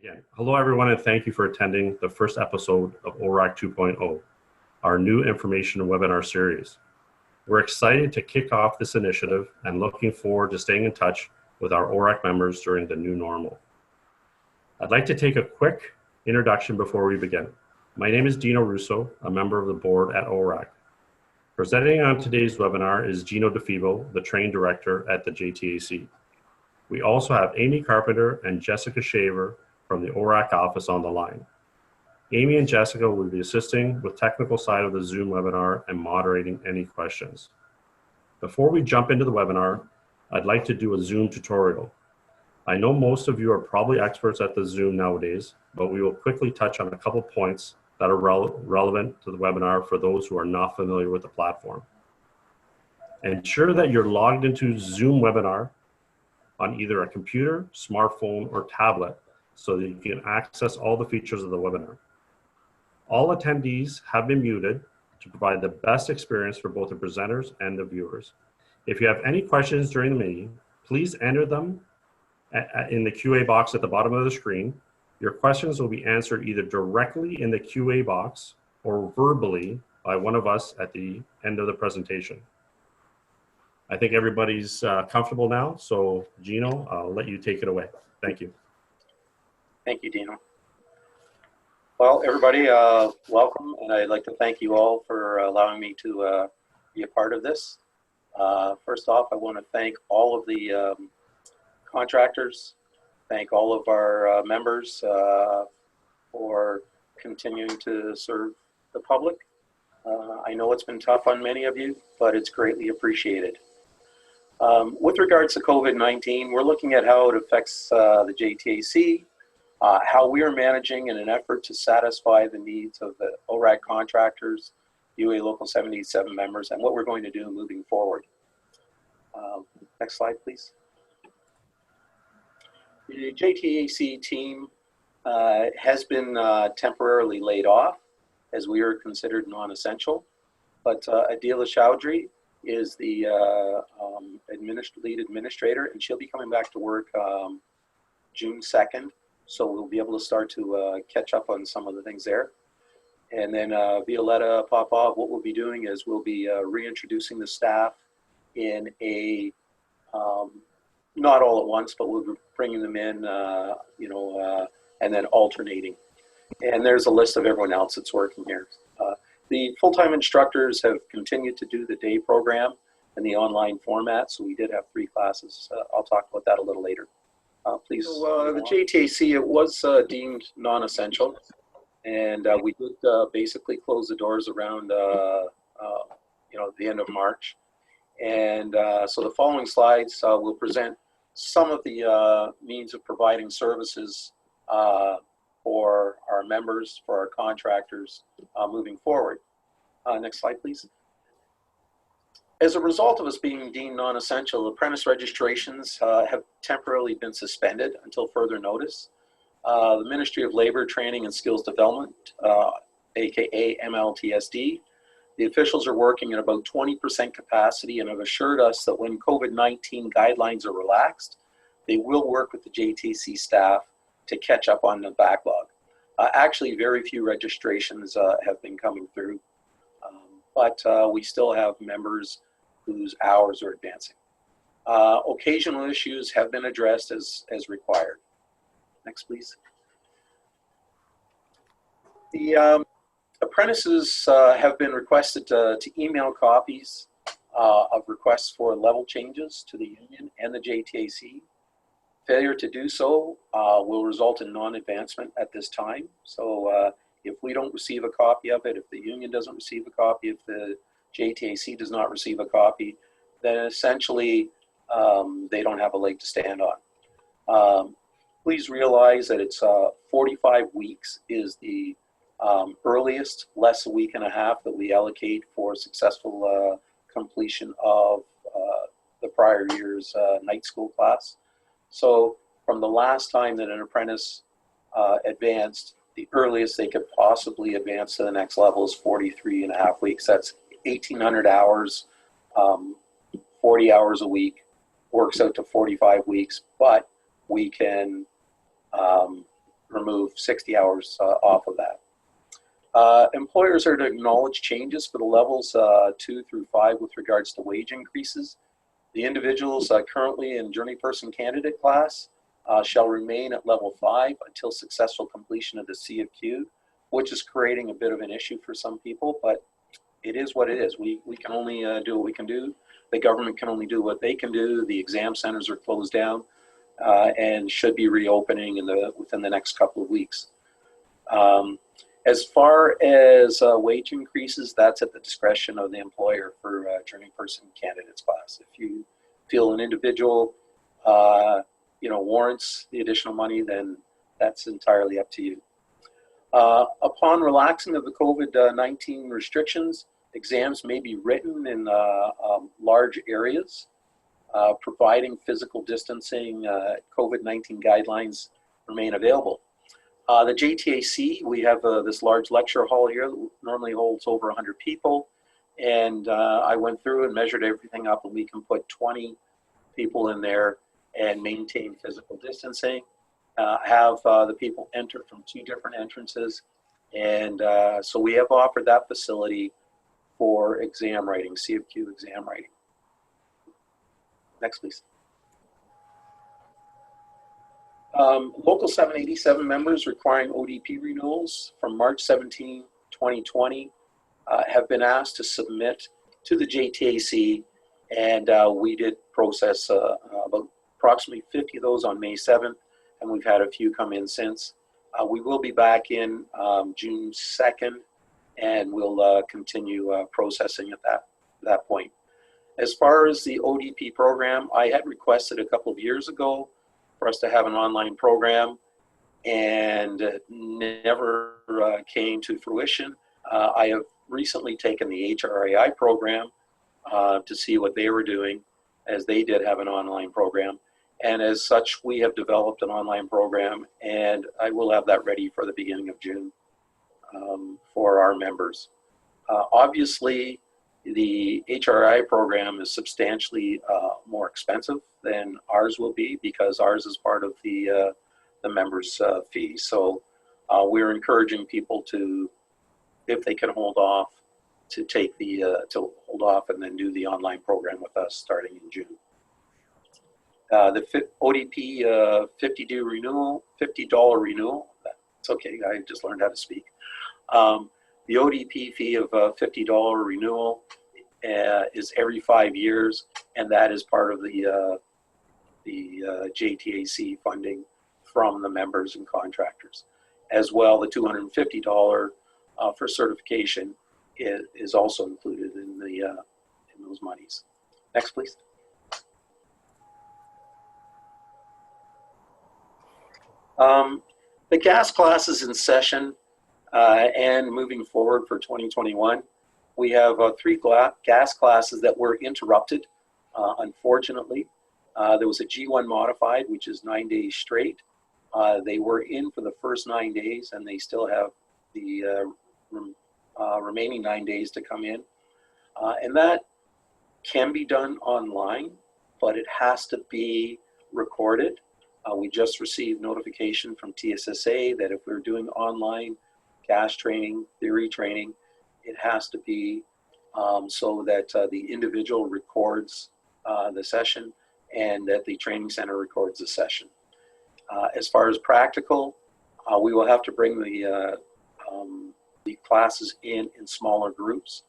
begin. Hello, everyone, and thank you for attending the first episode of ORAC 2.0, our new information webinar series. We're excited to kick off this initiative and looking forward to staying in touch with our ORAC members during the new normal. I'd like to take a quick introduction before we begin. My name is Gino, a member of the board at ORAC. Presenting on today's webinar is Gino DiFebo, the Training Director at the JTAC. We also have Amy Carpenter and Jessica Shaver from the ORAC office on the line. Amy and Jessica will be assisting with technical side of the Zoom webinar and moderating any questions. Before we jump into the webinar, I'd like to do a Zoom tutorial. I know most of you are probably experts at the Zoom nowadays, but we will quickly touch on a couple points that are relevant to the webinar for those who are not familiar with the platform. Ensure that you're logged into Zoom webinar on either a computer, smartphone, or tablet so that you can access all the features of the webinar. All attendees have been muted to provide the best experience for both the presenters and the viewers. If you have any questions during the meeting, please enter them in the QA box at the bottom of the screen. Your questions will be answered either directly in the QA box or verbally by one of us at the end of the presentation. I think everybody's comfortable now, so Gino, I'll let you take it away. Thank you. Thank you, Dino. Well, everybody, welcome, and I'd like to thank you all for allowing me to be a part of this. First off, I want to thank all of the contractors, thank all of our members for continuing to serve the public. I know it's been tough on many of you, but it's greatly appreciated. With regards to COVID-19, we're looking at how it affects the JTAC, how we are managing in an effort to satisfy the needs of the ORAC contractors, UA Local 77 members, and what we're going to do moving forward. Next slide, please. The JTAC team has been temporarily laid off as we are considered non-essential, but Adila Chowdhury is the lead administrator, and she'll be coming back to work June 2nd. So we'll be able to start to catch up on some of the things there. And then Violetta Popov, what we'll be doing is we'll be reintroducing the staff in a, not all at once, but we'll be bringing them in, and then alternating. And there's a list of everyone else that's working here. The full-time instructors have continued to do the day program in the online format. So we did have 3 classes. I'll talk about that a little later. Please. So, the JTAC, it was deemed non-essential, and we did basically close the doors around the end of March. And so the following slides will present some of the means of providing services for our members, for our contractors moving forward. Next slide, please. As a result of us being deemed non-essential, apprentice registrations have temporarily been suspended until further notice. The Ministry of Labor, Training and Skills Development, aka MLTSD, the officials are working at about 20% capacity and have assured us that when COVID-19 guidelines are relaxed, they will work with the JTC staff to catch up on the backlog. Actually, very few registrations have been coming through, but we still have members whose hours are advancing. Occasional issues have been addressed as required. Next, please. The apprentices have been requested to email copies of requests for level changes to the union and the JTAC. Failure to do so will result in non-advancement at this time. So if we don't receive a copy of it, if the union doesn't receive a copy, if the JTAC does not receive a copy, then essentially they don't have a leg to stand on. Please realize that it's 45 weeks is the earliest, less a week and a half that we allocate for successful completion of the prior year's night school class. So from the last time that an apprentice advanced, the earliest they could possibly advance to the next level is 43 and a half weeks. That's 1,800 hours, 40 hours a week, works out to 45 weeks, but we can remove 60 hours off of that. Employers are to acknowledge changes for the levels 2 through 5 with regards to wage increases. The individuals currently in Journeyperson candidate class shall remain at level 5 until successful completion of the CFQ, which is creating a bit of an issue for some people, but it is what it is. We can only do what we can do. The government can only do what they can do. The exam centers are closed down and should be reopening within the next couple of weeks. As far as wage increases, that's at the discretion of the employer for Journeyperson candidates class. If you feel an individual warrants the additional money, then that's entirely up to you. Upon relaxing of the COVID-19 restrictions, exams may be written in large areas, providing physical distancing. COVID-19 guidelines remain available. The JTAC, we have this large lecture hall here that normally holds over 100 people, and I went through and measured everything up, and we can put 20 people in there and maintain physical distancing. Have the people enter from 2 different entrances, and so we have offered that facility for exam writing, CFQ exam writing. Next, please. Local 787 members requiring ODP renewals from March 17, 2020 have been asked to submit to the JTAC, and we did process about approximately 50 of those on May 7th, and we've had a few come in since. We will be back in June 2nd, and we'll continue processing at that point. As far as the ODP program, I had requested a couple of years ago for us to have an online program, and it never came to fruition. I have recently taken the HRII program to see what they were doing, as they did have an online program. And as such, we have developed an online program, and I will have that ready for the beginning of June for our members. Obviously, the HRI program is substantially more expensive than ours will be, because ours is part of the members' fee. So we're encouraging people to, if they can hold off, to take to hold off and then do the online program with us starting in June. The ODP $50 renewal, it's okay, I just learned how to speak. The ODP fee of $50 renewal is every 5 years, and that is part of the JTAC funding from the members and contractors. As well, the $250 for certification is also included in those monies. Next, please. The gas class is in session and moving forward for 2021. We have 3 gas classes that were interrupted, unfortunately. There was a G1 modified, which is 9 days straight. They were in for the first 9 days, and they still have the remaining 9 days to come in. And that can be done online, but it has to be recorded. We just received notification from TSSA that if we're doing online gas training, theory training, it has to be so that the individual records the session and that the training center records the session. As far as practical, we will have to bring the classes in smaller groups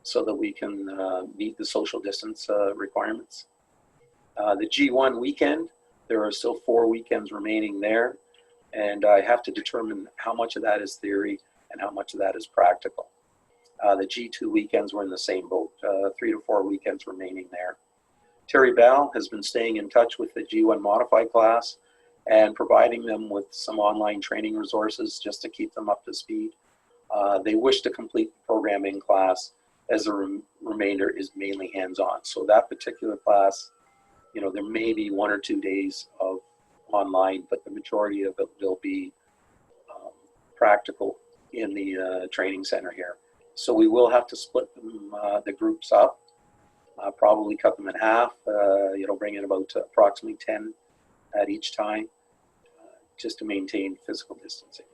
so that we can meet the social distance requirements. The G1 weekend, there are still 4 weekends remaining there, and I have to determine how much of that is theory and how much of that is practical. The G2 weekends were in the same boat, 3 to 4 weekends remaining there. Terry Bell has been staying in touch with the G1 modified class and providing them with some online training resources just to keep them up to speed. They wish to complete the program in class, as the remainder is mainly hands-on. So that particular class, you know, there may be 1 or 2 days of online, but the majority of it will be practical in the training center here. So we will have to split them, the groups up, probably cut them in half, bring in about approximately 10 at each time just to maintain physical distancing.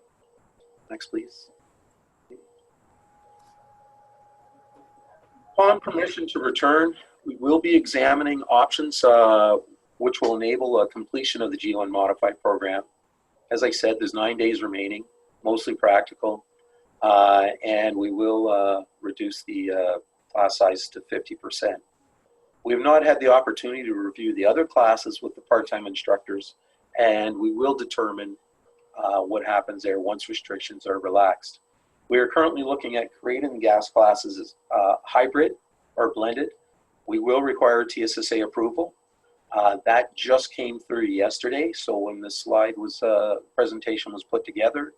Next, please. Upon permission to return, we will be examining options which will enable a completion of the G1 modified program. As I said, there's 9 days remaining, mostly practical, and we will reduce the class size to 50%. We have not had the opportunity to review the other classes with the part-time instructors, and we will determine what happens there once restrictions are relaxed. We are currently looking at creating the gas classes as hybrid or blended. We will require TSSA approval. That just came through yesterday, so when the slide was presentation was put together,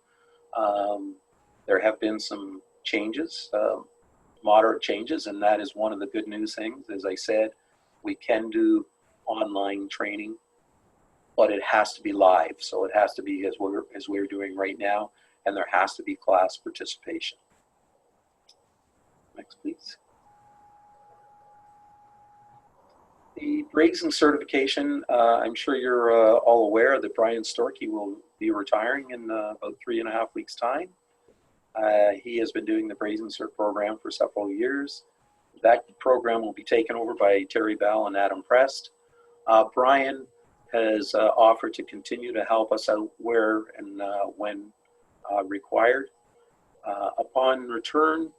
there have been some changes, moderate changes, and that is one of the good news things. As I said, we can do online training, but it has to be live, so it has to be as we're doing right now, and there has to be class participation. Next, please. The brazing certification, I'm sure you're all aware that Brian Storkey will be retiring in about 3.5 weeks' time. He has been doing the brazing cert program for several years. That program will be taken over by Terry Bell and Adam Prest. Brian has offered to continue to help us out where and when required. Upon return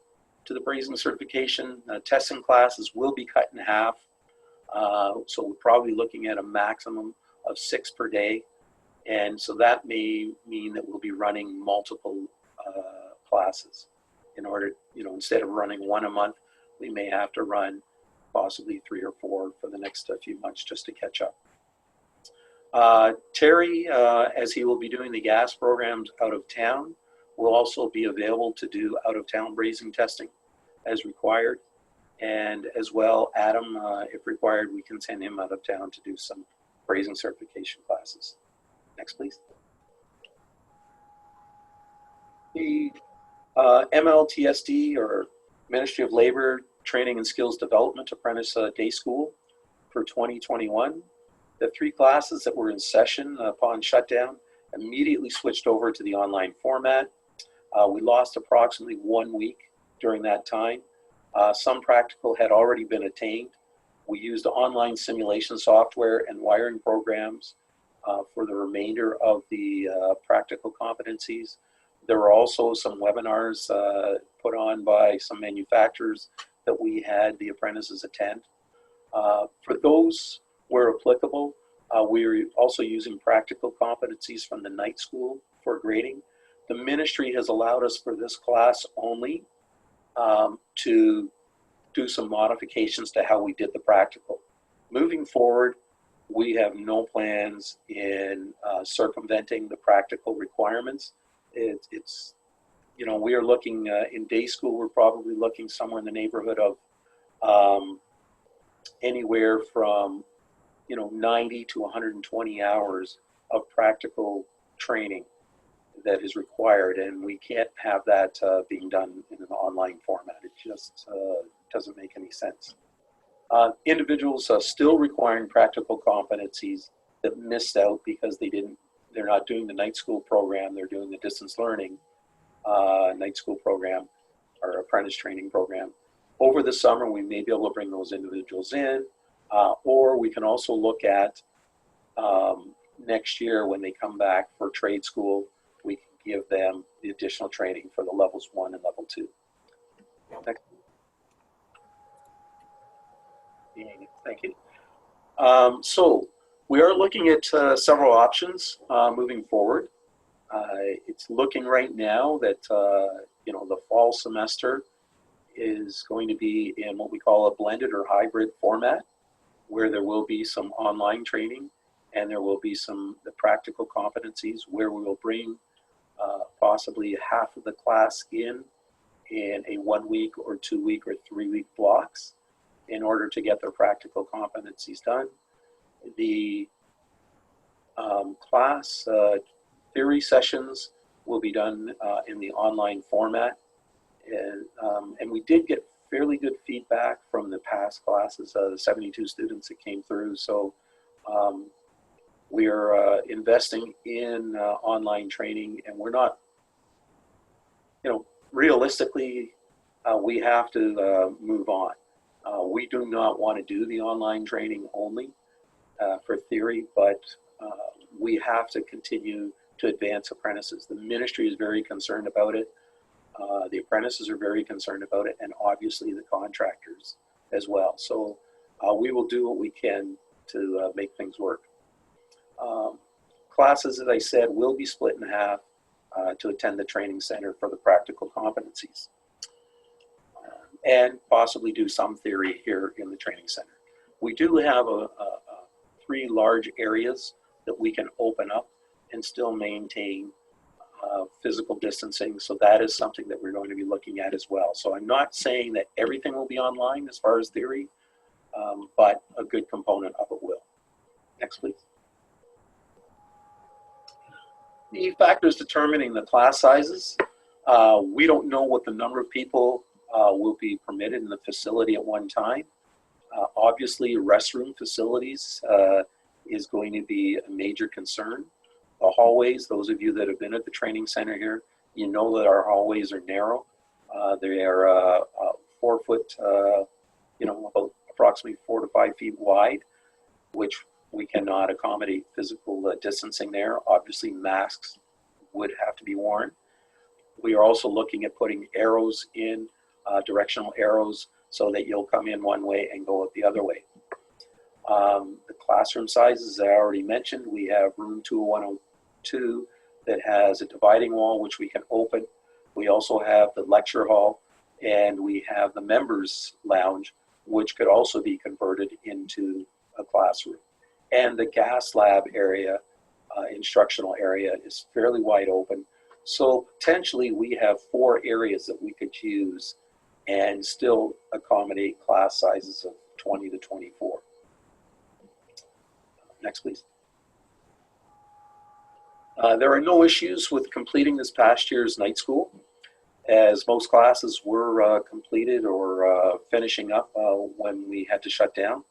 to the brazing certification, testing classes will be cut in half. So we're probably looking at a maximum of 6 per day. And so that may mean that we'll be running multiple classes in order, instead of running 1 a month, we may have to run possibly 3 or 4 for the next few months just to catch up. Terry, as he will be doing the gas programs out of town, will also be available to do out-of-town brazing testing as required. And as well, Adam, if required, we can send him out of town to do some brazing certification classes. Next, please. The MLTSD, or Ministry of Labor Training and Skills Development Apprentice Day School for 2021. The 3 classes that were in session upon shutdown immediately switched over to the online format. We lost approximately 1 week during that time. Some practical had already been attained. We used online simulation software and wiring programs for the remainder of the practical competencies. There were also some webinars put on by some manufacturers that we had the apprentices attend. For those where applicable, we are also using practical competencies from the night school for grading. The ministry has allowed us for this class only to do some modifications to how we did the practical. Moving forward, we have no plans in circumventing the practical requirements. It's we are looking in day school, we're probably looking somewhere in the neighborhood of anywhere from 90 to 120 hours of practical training that is required, and we can't have that being done in an online format. It just doesn't make any sense. Individuals are still requiring practical competencies that missed out because they're not doing the night school program, they're doing the distance learning night school program or apprentice training program. Over the summer, we may be able to bring those individuals in, or we can also look at next year when they come back for trade school, we can give them the additional training for the levels 1 and level 2. Next. Thank you. So we are looking at several options moving forward. It's looking right now that the fall semester is going to be in what we call a blended or hybrid format, where there will be some online training and there will be the practical competencies where we will bring possibly half of the class in a 1 week or 2 week or 3 week blocks in order to get their practical competencies done. The class theory sessions will be done in the online format, and we did get fairly good feedback from the past classes, the 72 students that came through. So We are investing in online training, and we're not, realistically, we have to move on. We do not want to do the online training only for theory, but we have to continue to advance apprentices. The ministry is very concerned about it. The apprentices are very concerned about it, and obviously the contractors as well. So we will do what we can to make things work. Classes, as I said, will be split in half to attend the training center for the practical competencies, and possibly do some theory here in the training center. We do have 3 large areas that we can open up and still maintain physical distancing, so that is something that we're going to be looking at as well. So I'm not saying that everything will be online as far as theory, but a good component of it will. Next, please. The factors determining the class sizes. We don't know what the number of people will be permitted in the facility at one time. Obviously, restroom facilities is going to be a major concern. The hallways, those of you that have been at the training center here, you know that our hallways are narrow. They are 4 foot, about approximately 4 to 5 feet wide, which we cannot accommodate physical distancing there. Obviously, masks would have to be worn. We are also looking at putting arrows in, directional arrows, so that you'll come in one way and go out the other way. The classroom sizes, I already mentioned, we have room 20102 that has a dividing wall which we can open. We also have the lecture hall, and we have the members lounge, which could also be converted into a classroom. And the gas lab area, instructional area, is fairly wide open. So potentially we have 4 areas that we could use and still accommodate class sizes of 20 to 24. Next, please. There are no issues with completing this past year's night school, as most classes were completed or finishing up when we had to shut down.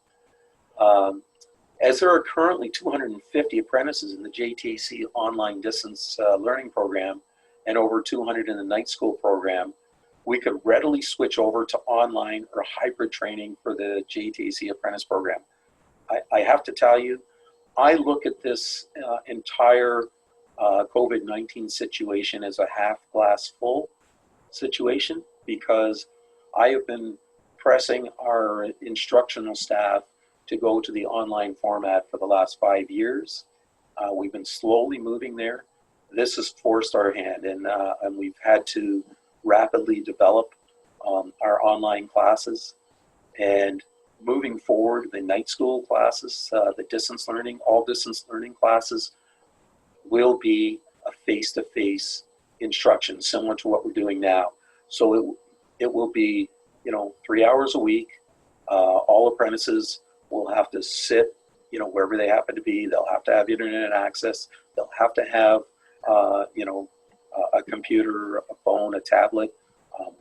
As there are currently 250 apprentices in the JTAC online distance learning program and over 200 in the night school program, we could readily switch over to online or hybrid training for the JTAC apprentice program. I have to tell you, I look at this entire COVID-19 situation as a half glass full situation, because I have been pressing our instructional staff to go to the online format for the last 5 years. We've been slowly moving there. This has forced our hand, and we've had to rapidly develop our online classes. And moving forward, the night school classes, the distance learning, all distance learning classes will be a face-to-face instruction similar to what we're doing now. So it will be, 3 hours a week. All apprentices will have to sit, wherever they happen to be. They'll have to have internet access. They'll have to have, a computer, a phone, a tablet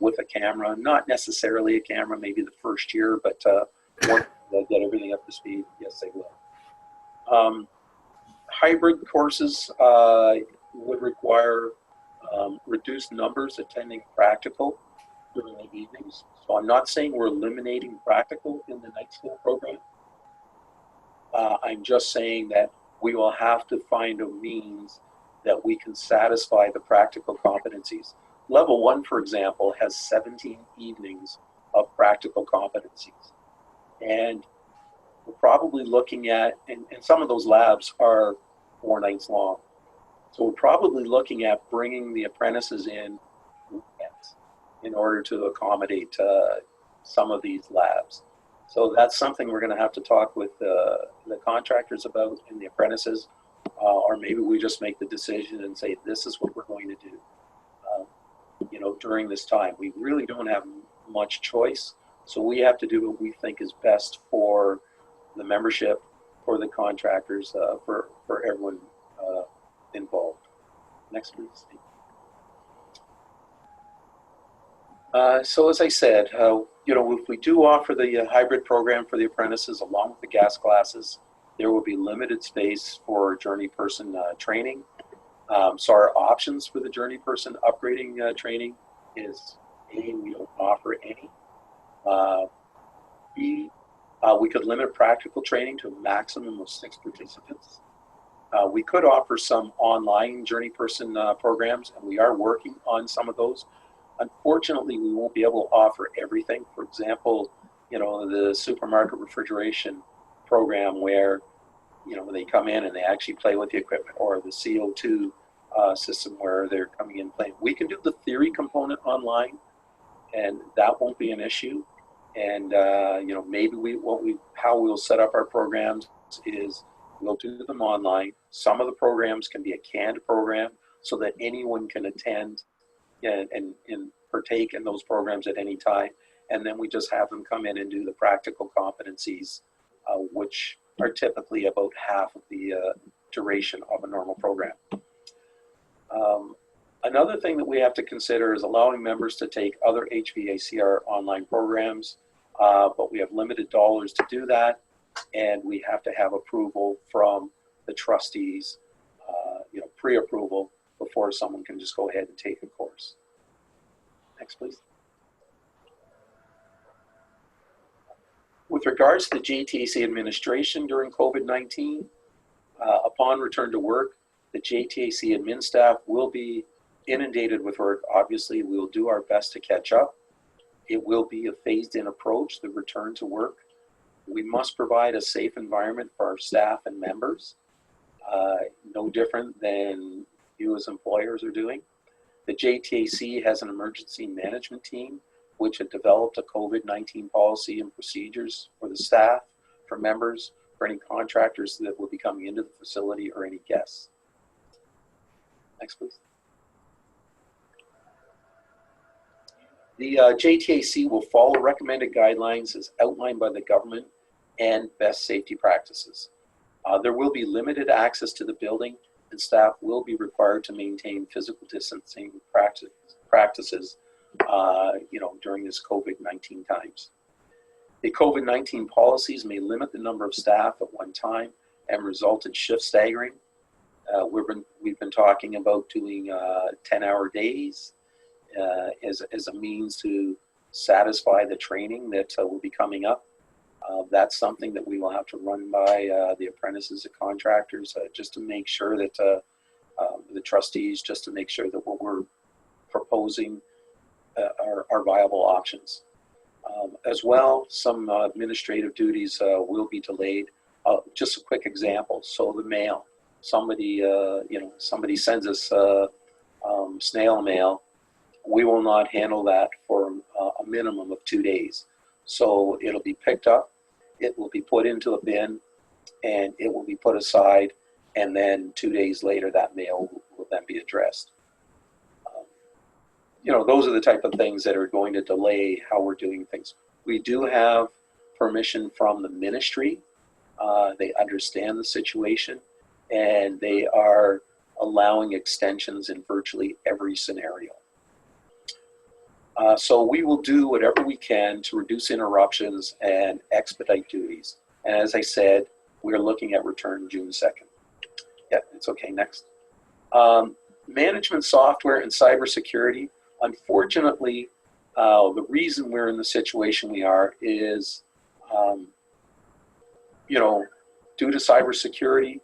with a camera. Not necessarily a camera, maybe the first year, but once they get everything up to speed, yes, they will. Hybrid courses would require reduced numbers attending practical during the evenings. So I'm not saying we're eliminating practical in the night school program. I'm just saying that we will have to find a means that we can satisfy the practical competencies. Level 1, for example, has 17 evenings of practical competencies. And we're probably looking at, and some of those labs are 4 nights long. So we're probably looking at bringing the apprentices in weekends in order to accommodate some of these labs. So that's something we're going to have to talk with the contractors about and the apprentices, or maybe we just make the decision and say, this is what we're going to do, during this time. We really don't have much choice. So we have to do what we think is best for the membership, for the contractors, for everyone involved. Next, please. So as I said, if we do offer the hybrid program for the apprentices along with the gas classes, There will be limited space for Journeyperson training. So our options for the Journeyperson upgrading training is A, we don't offer any. B, we could limit practical training to a maximum of 6 participants. We could offer some online Journeyperson programs, and we are working on some of those. Unfortunately, we won't be able to offer everything. For example, you know, the supermarket refrigeration program where, you know, they come in and they actually play with the equipment, or the CO2 system where they're coming in playing. We can do the theory component online, and that won't be an issue. And you know, maybe how we'll set up our programs is we'll do them online. Some of the programs can be a canned program so that anyone can attend and partake in those programs at any time. And then we just have them come in and do the practical competencies, which are typically about half of the duration of a normal program. Another thing that we have to consider is allowing members to take other HVACR online programs, but we have limited dollars to do that, and we have to have approval from the trustees, you know, pre-approval before someone can just go ahead and take a course. Next, please. With regards to the JTA administration during COVID-19, upon return to work, the JTA admin staff will be inundated with work. Obviously, we'll do our best to catch up. It will be a phased-in approach, the return to work. We must provide a safe environment for our staff and members, no different than you as employers are doing. The JTAC has an emergency management team which had developed a COVID-19 policy and procedures for the staff, for members, for any contractors that will be coming into the facility, or any guests. Next, please. The JTAC will follow recommended guidelines as outlined by the government and best safety practices. There will be limited access to the building, and staff will be required to maintain physical distancing practices you know, during this COVID-19 times. The COVID-19 policies may limit the number of staff at one time and result in shift staggering. We've been talking about doing 10-hour days as a means to satisfy the training that will be coming up. That's something that we will have to run by the apprentices and contractors, just to make sure that the trustees, just to make sure that what we're proposing are viable options. As well, some administrative duties will be delayed. Just a quick example. So the mail, somebody you know, somebody sends us snail mail. We will not handle that for a minimum of 2 days. So it'll be picked up, it will be put into a bin, and it will be put aside, and then 2 days later that mail will then be addressed. You know, those are the type of things that are going to delay how we're doing things. We do have permission from the ministry. They understand the situation, and they are allowing extensions in virtually every scenario. So we will do whatever we can to reduce interruptions and expedite duties. And as I said, we're looking at return June 2nd. Yeah, it's okay, next. Management software and cybersecurity. Unfortunately, the reason we're in the situation we are is, you know, due to cybersecurity,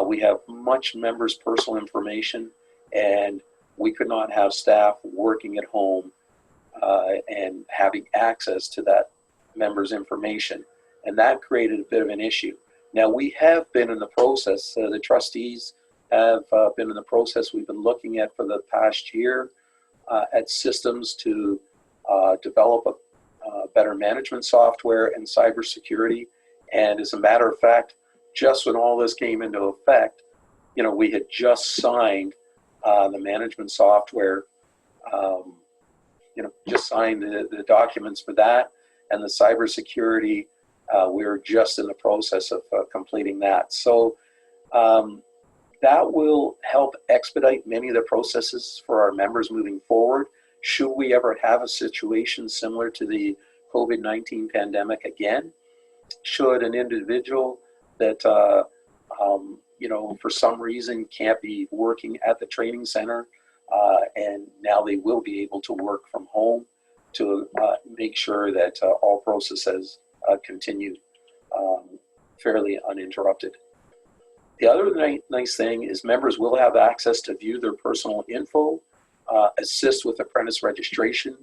we have much members' personal information, and we could not have staff working at home and having access to that member's information. And that created a bit of an issue. Now, we have been in the process, the trustees have been in the process, we've been looking at for the past year, at systems to develop a better management software and cybersecurity. And as a matter of fact, just when all this came into effect, you know, we had just signed the management software, you know, just signed the documents for that, and the cybersecurity, we're just in the process of completing that. So that will help expedite many of the processes for our members moving forward. Should we ever have a situation similar to the COVID-19 pandemic again, should an individual that, you know, for some reason can't be working at the training center, and now they will be able to work from home to make sure that all processes continue fairly uninterrupted. The other nice thing is members will have access to view their personal info, assist with apprentice registration,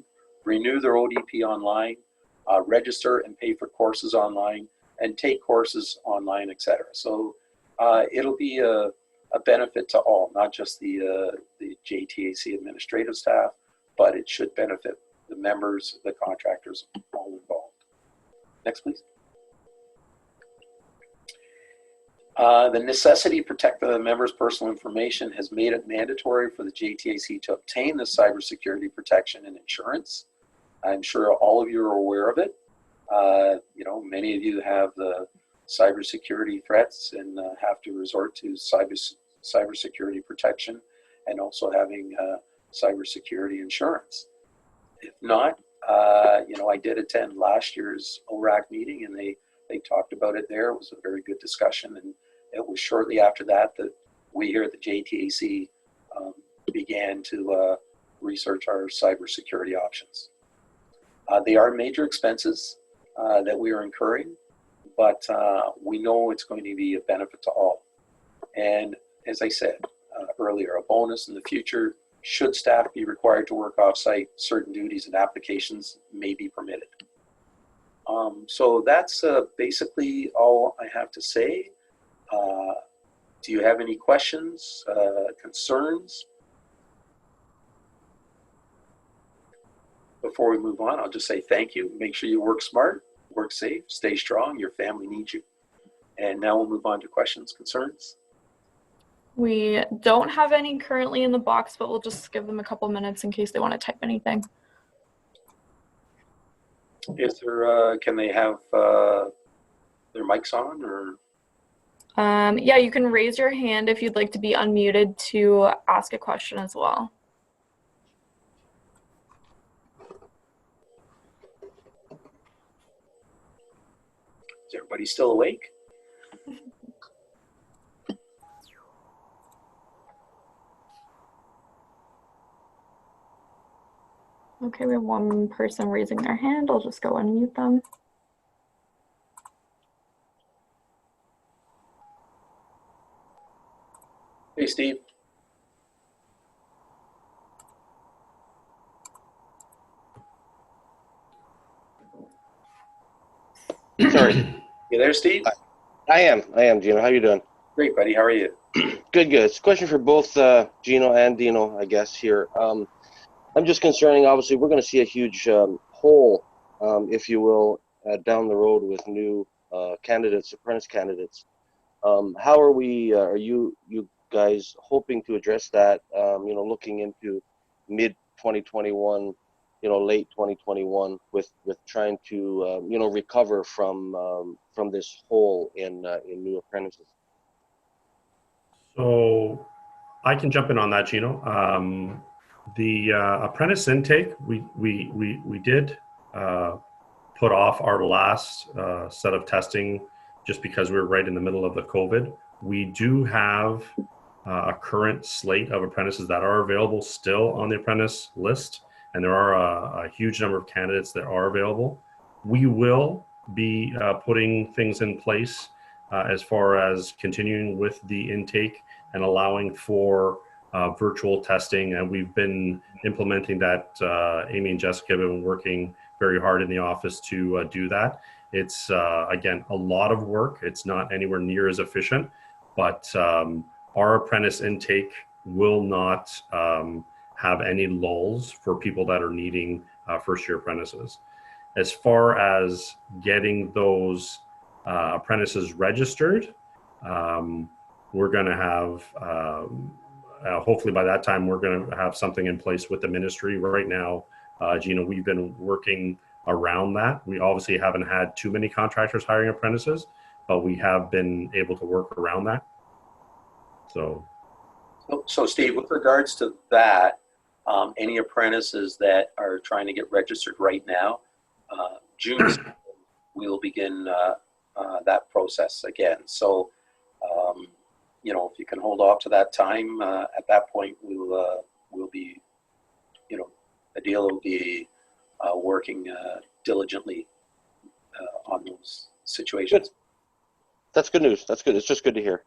renew their ODP online, register and pay for courses online, and take courses online, etc. So it'll be a benefit to all, not just the JTAC administrative staff, but it should benefit the members, the contractors, all involved. Next, please. The necessity to protect the members' personal information has made it mandatory for the JTAC to obtain the cybersecurity protection and insurance. I'm sure all of you are aware of it. You know, many of you have the cybersecurity threats and have to resort to cybersecurity protection and also having cybersecurity insurance. If not, you know, I did attend last year's ORAC meeting, and they talked about it there. It was a very good discussion, and it was shortly after that that we here at the JTAC began to research our cybersecurity options. They are major expenses that we are incurring, but we know it's going to be a benefit to all. And as I said earlier, a bonus in the future, should staff be required to work off-site, certain duties and applications may be permitted. So that's basically all I have to say. Do you have any questions, concerns? Before we move on, I'll just say thank you. Make sure you work smart, work safe, stay strong. Your family needs you. And now we'll move on to questions, concerns. We don't have any currently in the box, but we'll just give them a couple minutes in case they want to type anything. Is there, can they have their mics on, or? Yeah, you can raise your hand if you'd like to be unmuted to ask a question as well. Is everybody still awake? Okay, we have one person raising their hand. I'll just go unmute them. Hey, Steve. Sorry. You there, Steve? I am, Gino. How you doing? Great, buddy. How are you? Good. It's a question for both Gino and Dino, I guess, here. I'm just concerning, obviously, we're going to see a huge hole, if you will, down the road with new candidates, apprentice candidates. How are we, are you guys hoping to address that, you know, looking into mid-2021, you know, late 2021 with trying to, you know, recover from this hole in new apprentices? So I can jump in on that, Gino. The apprentice intake, we did put off our last set of testing just because we were right in the middle of the COVID. We do have a current slate of apprentices that are available still on the apprentice list, and there are a huge number of candidates that are available. We will be putting things in place as far as continuing with the intake and allowing for virtual testing, and we've been implementing that. Amy and Jessica have been working very hard in the office to do that. It's again a lot of work. It's not anywhere near as efficient, but our apprentice intake will not have any lulls for people that are needing first-year apprentices. As far as getting those apprentices registered, we're going to have hopefully by that time we're going to have something in place with the ministry. Right now, Gino, we've been working around that. We obviously haven't had too many contractors hiring apprentices, but we have been able to work around that. So Steve, with regards to that, any apprentices that are trying to get registered right now, June we'll begin that process again. So, you know, if you can hold off to that time, at that point we'll be, you know, Adil will be working diligently on those situations. Good. That's good news. That's good. It's just good to hear.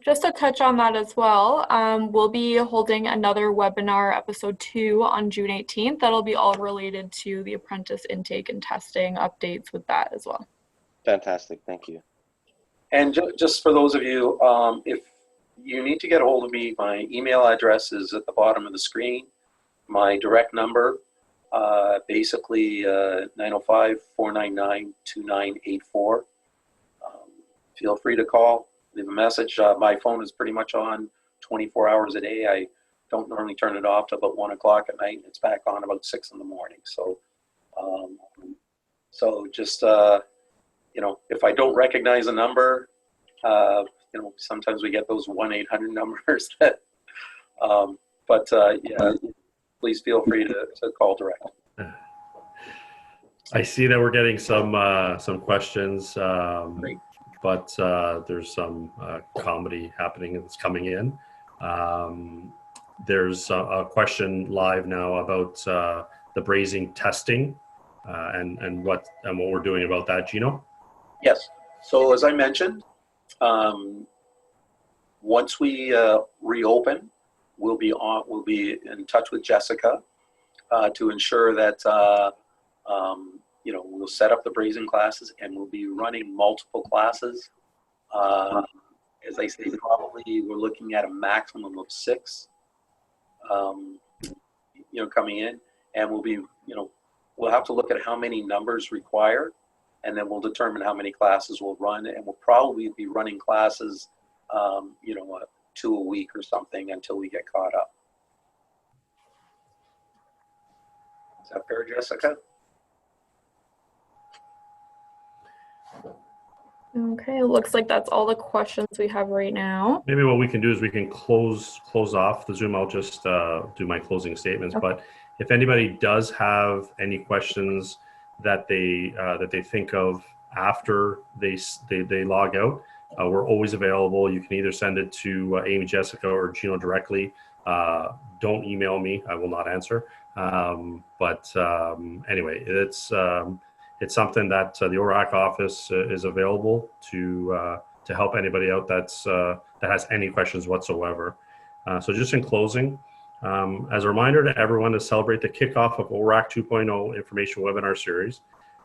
Just to touch on that as well, we'll be holding another webinar, episode 2, on June 18th. That'll be all related to the apprentice intake and testing updates with that as well. Fantastic. Thank you. And just for those of you, if you need to get a hold of me, my email address is at the bottom of the screen. My direct number, basically 905-499-2984. Feel free to call, leave a message. My phone is pretty much on 24 hours a day. I don't normally turn it off till about 1 o'clock at night. It's back on about 6 in the morning. So, so just, you know, if I don't recognize a number, you know, sometimes we get those 1-800 numbers that, yeah, please feel free to call direct. I see that we're getting some questions, Great. but there's some comedy happening that's coming in. There's a question live now about the brazing testing and what we're doing about that, Gino. Yes. So as I mentioned, once we reopen, we'll be in touch with Jessica to ensure that you know, we'll set up the brazing classes and we'll be running multiple classes. As I say, probably we're looking at a maximum of 6, you know, coming in, and we'll be, you know, we'll have to look at how many numbers required, and then we'll determine how many classes we'll run, and we'll probably be running classes, you know, 2 a week or something until we get caught up. Is that fair, Jessica? Okay, it looks like that's all the questions we have right now. Maybe what we can do is we can close off the Zoom. I'll just do my closing statements. Okay. But if anybody does have any questions that they think of after they log out, we're always available. You can either send it to Amy, Jessica, or Gino directly. Don't email me; I will not answer. Anyway, it's something that the ORAC office is available to help anybody out that has any questions whatsoever. So just in closing, as a reminder to everyone to celebrate the kickoff of ORAC 2.0 information webinar series,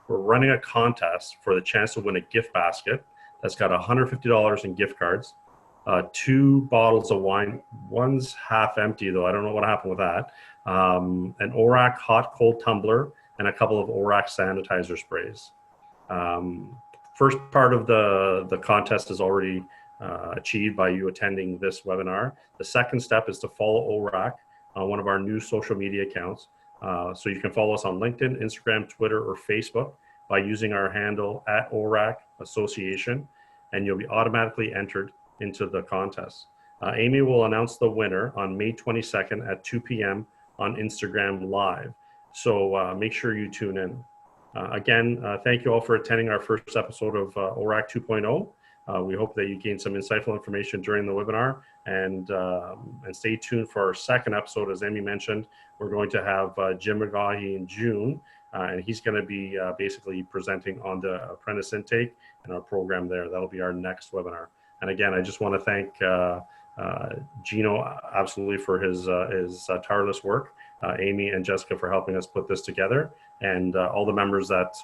we're running a contest for the chance to win a gift basket that's got $150 in gift cards, 2 bottles of wine. One's half empty though. I don't know what happened with that. An ORAC hot cold tumbler, and a couple of ORAC sanitizer sprays. First part of the contest is already achieved by you attending this webinar. The second step is to follow ORAC on one of our new social media accounts. So you can follow us on LinkedIn, Instagram, Twitter, or Facebook by using our handle @ORAC Association, and you'll be automatically entered into the contest. Amy will announce the winner on May 22nd at 2 p.m. on Instagram Live. So make sure you tune in. Again, thank you all for attending our first episode of ORAC 2.0. We hope that you gained some insightful information during the webinar, and stay tuned for our second episode. As Amy mentioned, we're going to have Jim McGaughy in June, and he's going to be basically presenting on the apprentice intake and our program there. That'll be our next webinar. And again, I just want to thank Gino absolutely for his tireless work. Amy and Jessica for helping us put this together, and all the members that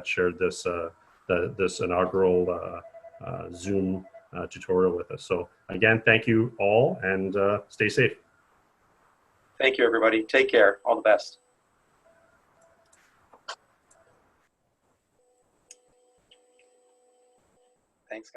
shared this this inaugural Zoom tutorial with us. So again, thank you all, and stay safe. Thank you, everybody. Take care. All the best. Thanks, guys.